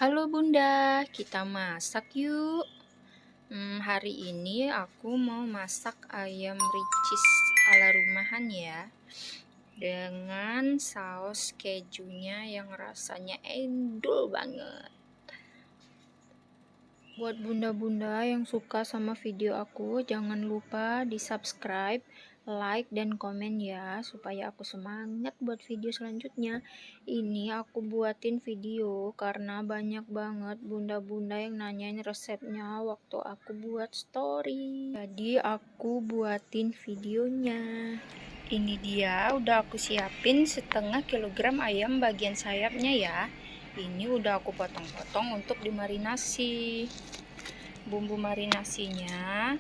Halo Bunda, kita masak yuk. Hari ini aku mau masak ayam ricis ala rumahan ya, dengan saus kejunya yang rasanya endul banget. Buat bunda-bunda yang suka sama video aku, jangan lupa di subscribe, like, dan komen ya, supaya aku semangat buat video selanjutnya. Ini aku buatin video karena banyak banget bunda-bunda yang nanyain resepnya waktu aku buat story. Jadi aku buatin videonya. Ini dia, udah aku siapin setengah kilogram ayam bagian sayapnya ya. Ini udah aku potong-potong untuk dimarinasi. Bumbu marinasinya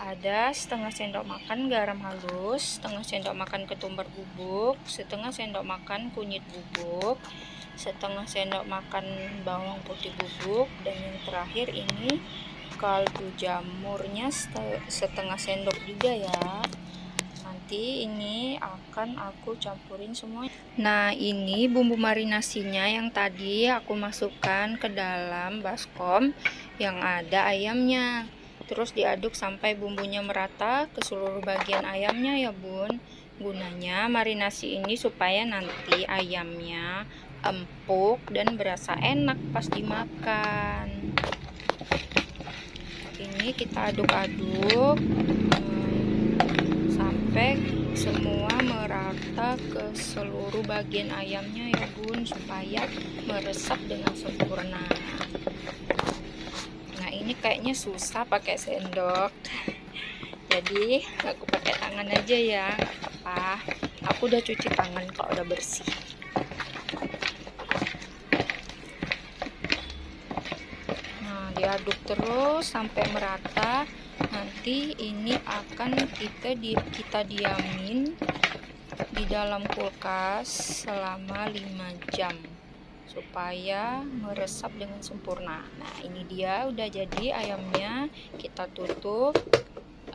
ada setengah sendok makan garam halus, setengah sendok makan ketumbar bubuk, setengah sendok makan kunyit bubuk, setengah sendok makan bawang putih bubuk, dan yang terakhir ini kaldu jamurnya setengah sendok juga ya. Nanti ini akan aku campurin semua. Nah, ini bumbu marinasinya yang tadi aku masukkan ke dalam baskom yang ada ayamnya. Terus diaduk sampai bumbunya merata ke seluruh bagian ayamnya ya Bun. Gunanya marinasi ini supaya nanti ayamnya empuk dan berasa enak pas dimakan. Ini kita aduk-aduk sampai semua merata ke seluruh bagian ayamnya ya Bun, supaya meresap dengan sempurna. Nah, ini kayaknya susah pakai sendok, jadi aku pakai tangan aja ya, nggak apa-apa. Aku udah cuci tangan kok, udah bersih. Nah, diaduk terus sampai merata. Nanti ini akan kita diamin di dalam kulkas selama 5 jam supaya meresap dengan sempurna. Nah, ini dia udah jadi ayamnya. Kita tutup,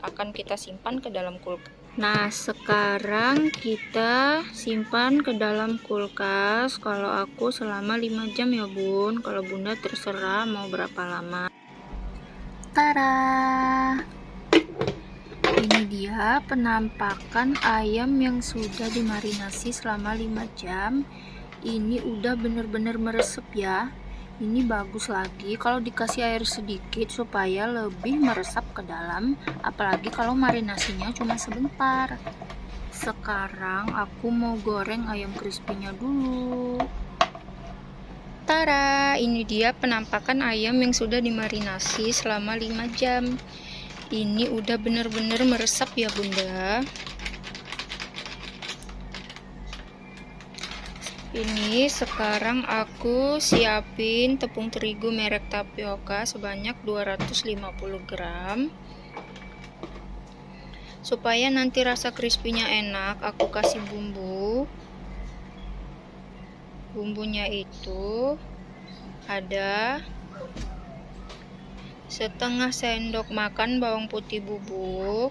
akan kita simpan ke dalam kulkas. Nah, sekarang kita simpan ke dalam kulkas. Kalau aku selama 5 jam ya Bun, kalau Bunda terserah mau berapa lama. Tara, ini dia penampakan ayam yang sudah dimarinasi selama 5 jam. Ini udah bener-bener meresep ya. Ini bagus lagi kalau dikasih air sedikit supaya lebih meresap ke dalam, apalagi kalau marinasinya cuma sebentar. Sekarang aku mau goreng ayam crispy-nya dulu. Tara, ini dia penampakan ayam yang sudah dimarinasi selama 5 jam. Ini udah bener-bener meresap ya Bunda. Ini sekarang aku siapin tepung terigu merek tapioka sebanyak 250 gram. Supaya nanti rasa crispy-nya enak, aku kasih bumbu. Bumbunya itu ada setengah sendok makan bawang putih bubuk,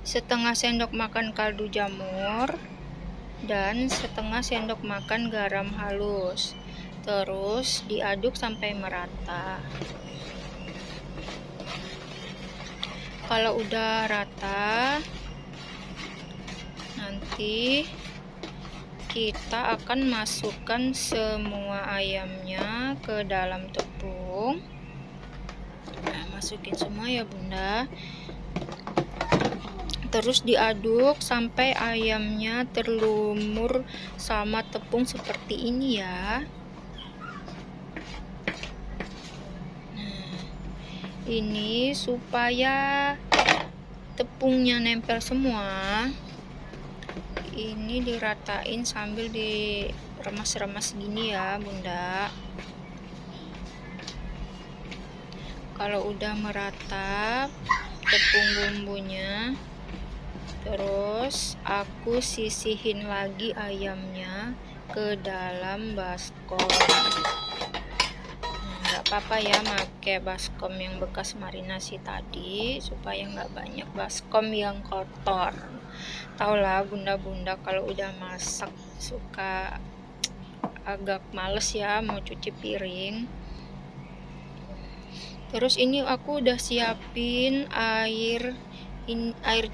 setengah sendok makan kaldu jamur, dan setengah sendok makan garam halus. Terus diaduk sampai merata. Kalau udah rata, nanti kita akan masukkan semua ayamnya ke dalam tepung. Nah, masukin semua ya Bunda. Terus diaduk sampai ayamnya terlumur sama tepung seperti ini ya. Nah, ini supaya tepungnya nempel semua. Ini diratain sambil diremas-remas gini ya Bunda. Kalau udah merata tepung bumbunya, terus aku sisihin lagi ayamnya ke dalam baskom. Nggak apa-apa ya pakai baskom yang bekas marinasi tadi, supaya nggak banyak baskom yang kotor. Taulah bunda-bunda kalau udah masak suka agak males ya mau cuci piring. Terus ini aku udah siapin air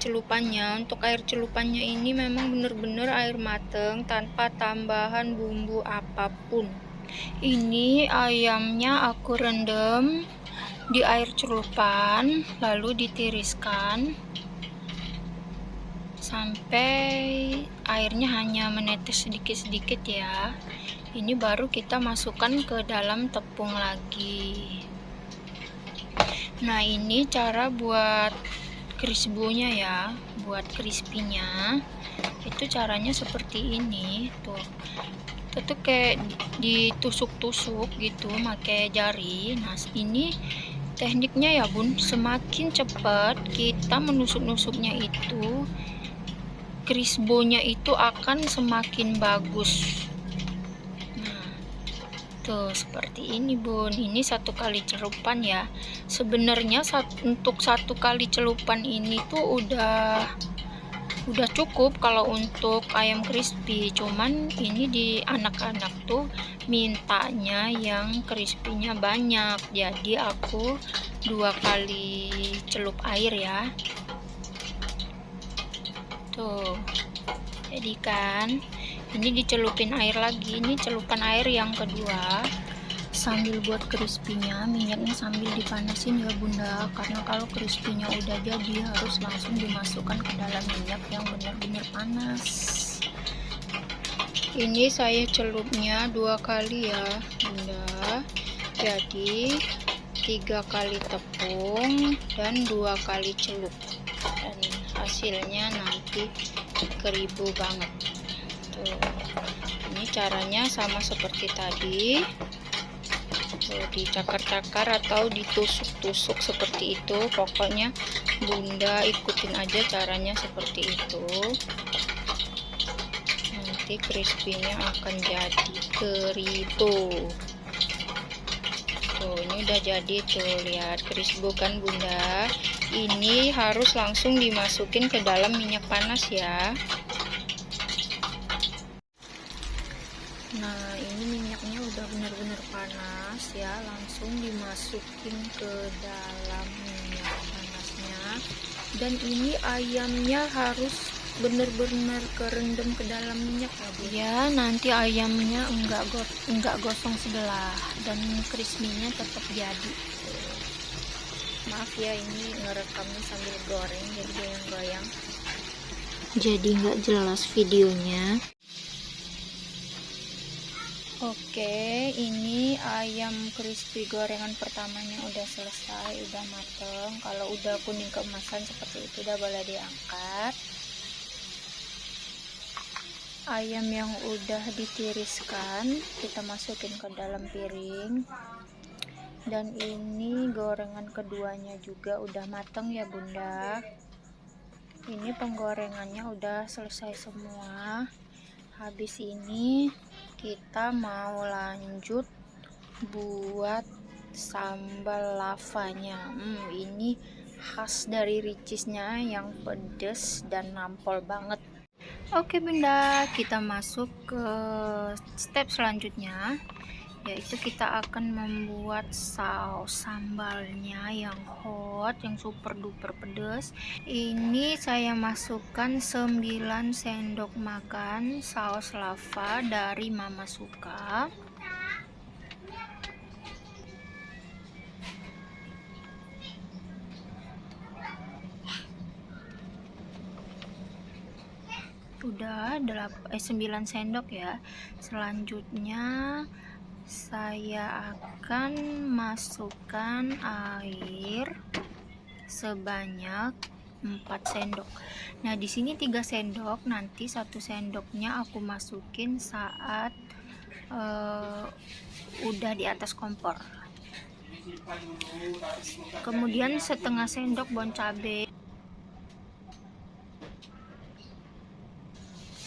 celupannya. Untuk air celupannya ini memang bener-bener air mateng tanpa tambahan bumbu apapun. Ini ayamnya aku rendam di air celupan, lalu ditiriskan sampai airnya hanya menetes sedikit-sedikit ya. Ini baru kita masukkan ke dalam tepung lagi. Nah, ini cara buat krisbonya ya, buat crispy-nya. Itu caranya seperti ini tuh. Itu kayak ditusuk-tusuk gitu pakai jari. Nah, ini tekniknya ya bun, semakin cepat kita menusuk-nusuknya itu, krisbonya itu akan semakin bagus. Nah, tuh seperti ini bun. Ini 1 kali celupan ya. Sebenarnya untuk 1 kali celupan ini tuh udah cukup kalau untuk ayam crispy. Cuman ini di anak-anak tuh mintanya yang crispy-nya banyak, jadi aku 2 kali celup air ya. Tuh, jadi kan ini dicelupin air lagi. Ini celupan air yang kedua. Sambil buat crispy-nya, minyaknya sambil dipanasin ya bunda, karena kalau crispy-nya udah jadi harus langsung dimasukkan ke dalam minyak yang benar-benar panas. Ini saya celupnya 2 kali ya bunda, jadi 3 kali tepung dan 2 kali celup, dan hasilnya nanti keribu banget. Tuh, ini caranya sama seperti tadi. Tuh, dicakar-cakar atau ditusuk-tusuk seperti itu. Pokoknya bunda ikutin aja caranya seperti itu. Nanti crispy-nya akan jadi keribu. Tuh, ini udah jadi tuh, lihat keribu kan bunda. Ini harus langsung dimasukin ke dalam minyak panas ya. Nah, ini minyaknya udah benar-benar panas ya, langsung dimasukin ke dalam minyak panasnya. Dan ini ayamnya harus benar-benar kerendam ke dalam minyak ya, nanti ayamnya enggak gosong sebelah dan crispy-nya tetap jadi. Maaf ya, ini ngerekamnya sambil goreng jadi goyang-goyang, jadi nggak jelas videonya. Oke, ini ayam crispy gorengan pertamanya udah selesai, udah mateng. Kalau udah kuning keemasan seperti itu udah boleh diangkat. Ayam yang udah ditiriskan kita masukin ke dalam piring. Dan ini gorengan keduanya juga udah mateng ya bunda. Ini penggorengannya udah selesai semua. Habis ini kita mau lanjut buat sambal lavanya. Ini khas dari Richeesnya yang pedes dan nampol banget. Oke bunda, kita masuk ke step selanjutnya, yaitu kita akan membuat saus sambalnya yang hot, yang super duper pedas. Ini saya masukkan 9 sendok makan saus lava dari Mama Suka. Udah 9 sendok ya. Selanjutnya saya akan masukkan air sebanyak 4 sendok. Nah, di sini 3 sendok, nanti 1 sendoknya aku masukin saat udah di atas kompor. Kemudian setengah sendok bon cabe,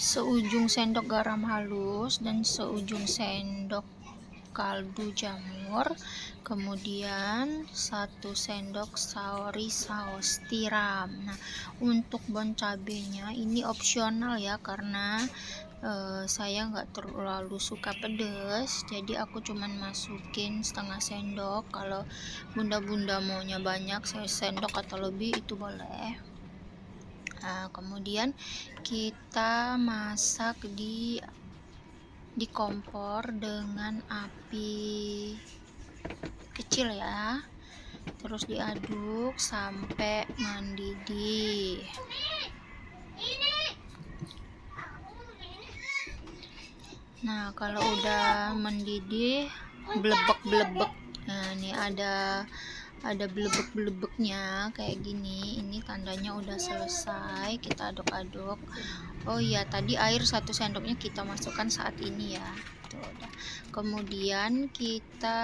seujung sendok garam halus, dan seujung sendok kaldu jamur. Kemudian 1 sendok saus tiram. Nah, untuk bon cabenya ini opsional ya, karena Saya nggak terlalu suka pedas, jadi aku cuman masukin setengah sendok. Kalau bunda-bunda maunya banyak, saya sendok atau lebih itu boleh. Nah, kemudian kita masak di kompor dengan api kecil ya, terus diaduk sampai mendidih. Nah, kalau udah mendidih blebek-blebek, nah ini ada blebek-blebeknya kayak gini, ini tandanya udah selesai. Kita aduk-aduk. Oh iya, tadi air 1 sendoknya kita masukkan saat ini ya. Tuh, udah. Kemudian kita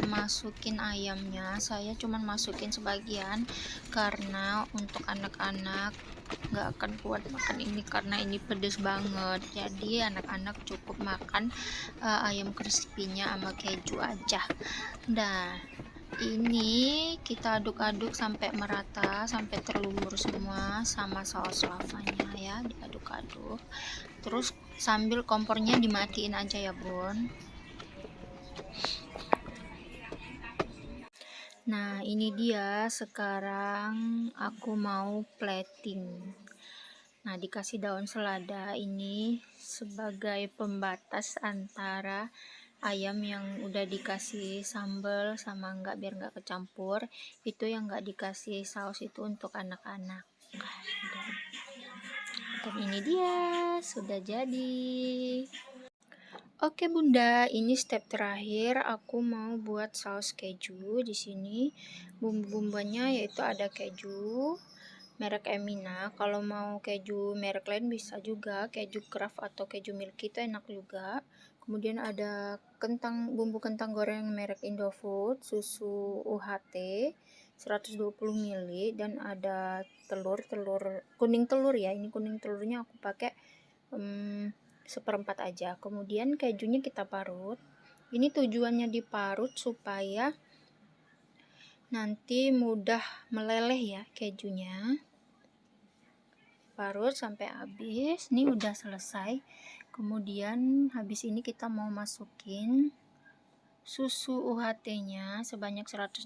masukin ayamnya. Saya cuman masukin sebagian karena untuk anak-anak nggak akan kuat makan ini karena ini pedes banget, jadi anak-anak cukup makan ayam crispy-nya sama keju aja. Nah, ini kita aduk-aduk sampai merata, sampai terlumur semua sama saus lavanya ya, diaduk-aduk. Terus sambil kompornya dimatiin aja ya bun. Nah, ini dia sekarang aku mau plating. Nah, dikasih daun selada ini sebagai pembatas antara ayam yang udah dikasih sambal sama enggak, biar enggak kecampur. Itu yang enggak dikasih saus itu untuk anak-anak. Dan ini dia sudah jadi. Oke bunda, ini step terakhir. Aku mau buat saus keju. Di sini bumbu-bumbunya yaitu ada keju merek Emina. Kalau mau keju merek lain bisa juga, keju Kraft atau keju Milky itu enak juga. Kemudian ada bumbu kentang goreng merek Indofood, susu UHT 120 ml, dan ada telur kuning telur ya. Ini kuning telurnya aku pakai 1/4 aja. Kemudian kejunya kita parut. Ini tujuannya diparut supaya nanti mudah meleleh ya kejunya. Parut sampai habis. Ini udah selesai. Kemudian habis ini kita mau masukin susu UHT-nya sebanyak 120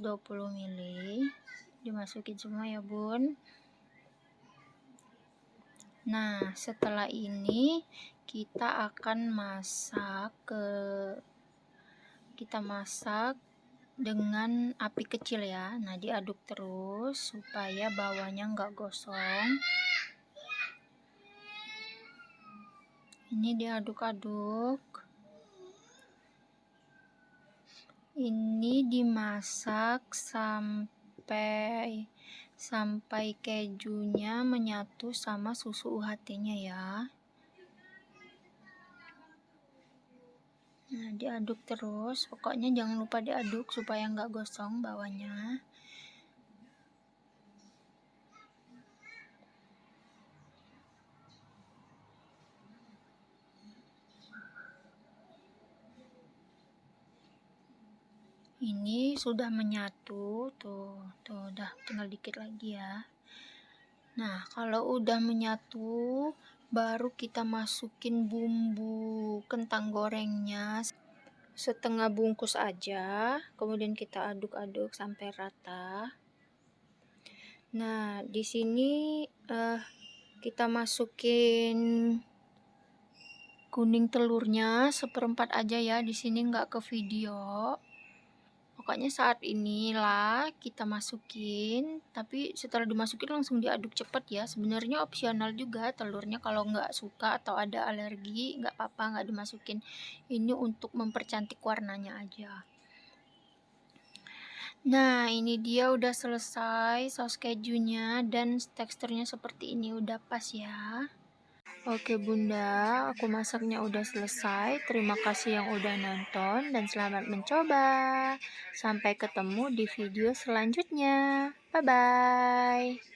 ml. Dimasukin semua ya, Bun. Nah, setelah ini kita akan masak dengan api kecil ya. Nah, diaduk terus supaya bawahnya enggak gosong. Ini diaduk-aduk. Ini dimasak sampai kejunya menyatu sama susu UHT-nya ya. Nah, diaduk terus. Pokoknya jangan lupa diaduk supaya nggak gosong bawahnya. Ini sudah menyatu, tuh udah tinggal dikit lagi ya. Nah, kalau udah menyatu, baru kita masukin bumbu kentang gorengnya setengah bungkus aja. Kemudian kita aduk-aduk sampai rata. Nah, di sini kita masukin kuning telurnya 1/4 aja ya. Di sini nggak ke video. Pokoknya saat inilah kita masukin, tapi setelah dimasukin langsung diaduk cepat ya. Sebenarnya opsional juga telurnya, kalau nggak suka atau ada alergi nggak apa-apa nggak dimasukin. Ini untuk mempercantik warnanya aja. Nah, ini dia udah selesai saus kejunya dan teksturnya seperti ini, udah pas ya. Oke bunda, aku masaknya udah selesai. Terima kasih yang udah nonton dan selamat mencoba. Sampai ketemu di video selanjutnya. Bye-bye.